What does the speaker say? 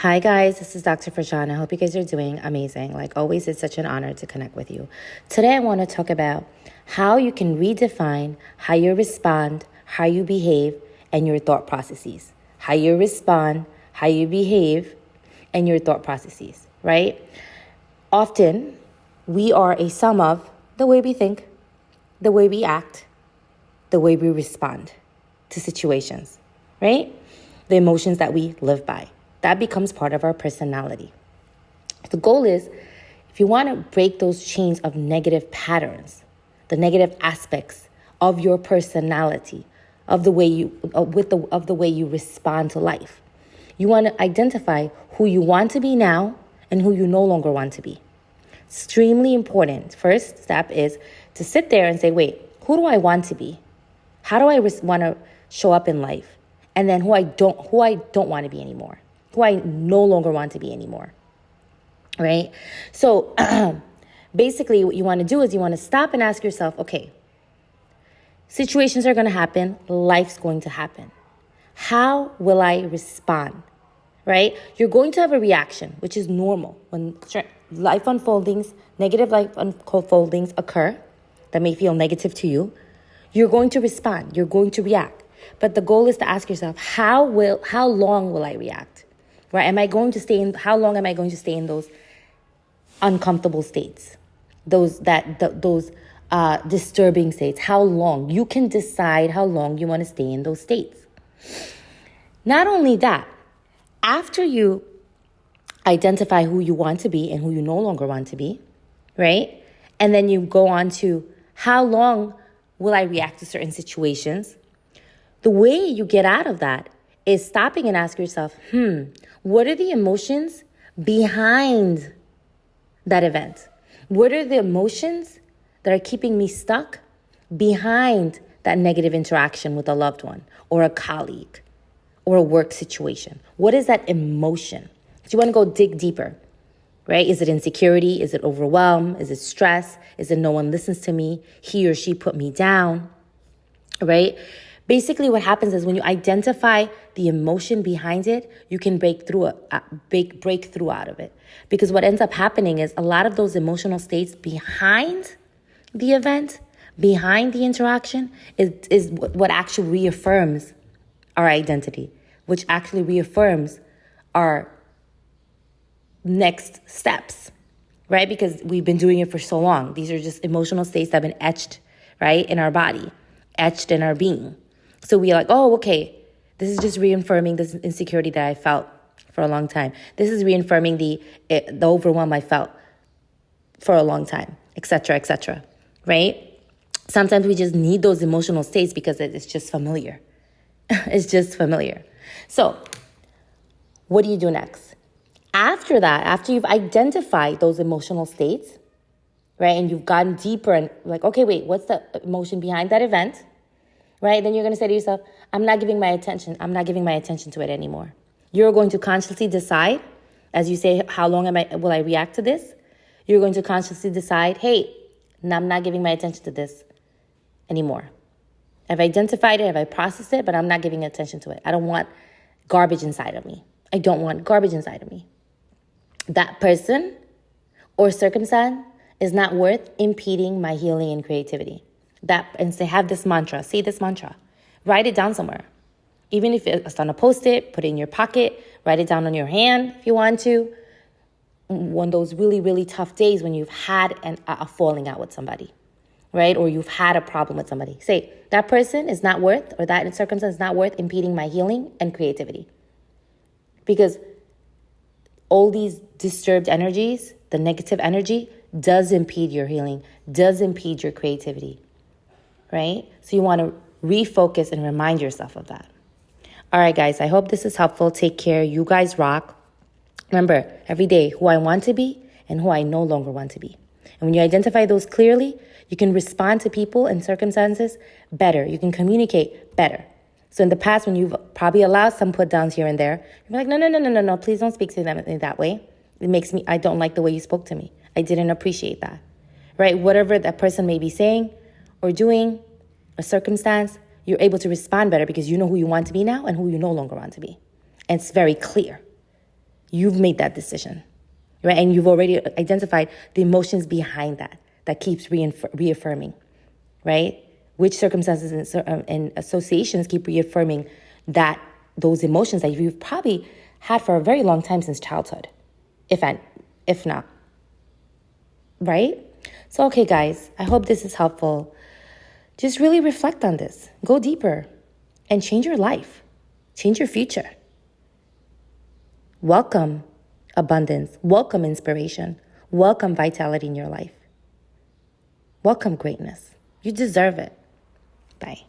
Hi guys, this is Dr. Farjan. I hope you guys are doing amazing. Like always, it's such an honor to connect with you. Today I want to talk about how you can redefine how you respond, how you behave, and your thought processes. How you respond, how you behave, and your thought processes, right? Often, we are a sum of the way we think, the way we act, the way we respond to situations, right? The emotions that we live by. That becomes part of our personality. The goal is, if you want to break those chains of negative patterns, the negative aspects of your personality, of the way you respond to life, you want to identify who you want to be now and who you no longer want to be. Extremely important. First step is to sit there and say, wait, who do I want to be? How do I want to show up in life? And then who I don't want to be anymore. Who I no longer want to be anymore, right? So basically what you want to do is you want to stop and ask yourself, okay, situations are going to happen. Life's going to happen. How will I respond, right? You're going to have a reaction, which is normal. When life unfoldings, negative life unfoldings occur that may feel negative to you, you're going to respond. You're going to react. But the goal is to ask yourself, how long will I react? Right? How long am I going to stay in those uncomfortable states? Those disturbing states. How long? You can decide how long you want to stay in those states. Not only that, after you identify who you want to be and who you no longer want to be, right? And then you go on to how long will I react to certain situations? The way you get out of that is stopping and ask yourself, what are the emotions behind that event? What are the emotions that are keeping me stuck behind that negative interaction with a loved one or a colleague or a work situation? What is that emotion? So you want to go dig deeper, right? Is it insecurity? Is it overwhelm? Is it stress? Is it no one listens to me? He or she put me down, right? Basically, what happens is when you identify the emotion behind it, you can break through out of it. Because what ends up happening is a lot of those emotional states behind the event, behind the interaction, is what actually reaffirms our identity, which actually reaffirms our next steps, right? Because we've been doing it for so long. These are just emotional states that have been etched, right, in our body, etched in our being. So we are like, oh, okay, this is just reaffirming this insecurity that I felt for a long time. This is reaffirming the overwhelm I felt for a long time, et cetera, right? Sometimes we just need those emotional states because it's just familiar. It's just familiar. So what do you do next? After that, after you've identified those emotional states, right, and you've gotten deeper and like, okay, wait, what's the emotion behind that event? Right? Then you're going to say to yourself, I'm not giving my attention to it anymore. You're going to consciously decide, as you say, how long will I react to this? You're going to consciously decide, hey, I'm not giving my attention to this anymore. I've identified it, I've processed it, but I'm not giving attention to it. I don't want garbage inside of me. I don't want garbage inside of me. That person or circumstance is not worth impeding my healing and creativity. And have this mantra, say this mantra, write it down somewhere. Even if it's on a Post-it, put it in your pocket, write it down on your hand if you want to. One of those really, really tough days when you've had a falling out with somebody, right? Or you've had a problem with somebody. Say, that person is not worth, or that circumstance is not worth impeding my healing and creativity. Because all these disturbed energies, the negative energy, does impede your healing, does impede your creativity. Right? So you want to refocus and remind yourself of that. All right, guys, I hope this is helpful. Take care. You guys rock. Remember, every day, who I want to be and who I no longer want to be. And when you identify those clearly, you can respond to people and circumstances better. You can communicate better. So in the past, when you've probably allowed some put downs here and there, you're like, no, please don't speak to them in that way. I don't like the way you spoke to me. I didn't appreciate that. Right? Whatever that person may be saying or doing, a circumstance, you're able to respond better because you know who you want to be now and who you no longer want to be. And it's very clear. You've made that decision, right? And you've already identified the emotions behind that keeps reaffirming, right? Which circumstances and associations keep reaffirming those emotions that you've probably had for a very long time since childhood, if not, right? So, okay, guys, I hope this is helpful. Just really reflect on this. Go deeper and change your life. Change your future. Welcome abundance. Welcome inspiration. Welcome vitality in your life. Welcome greatness. You deserve it. Bye.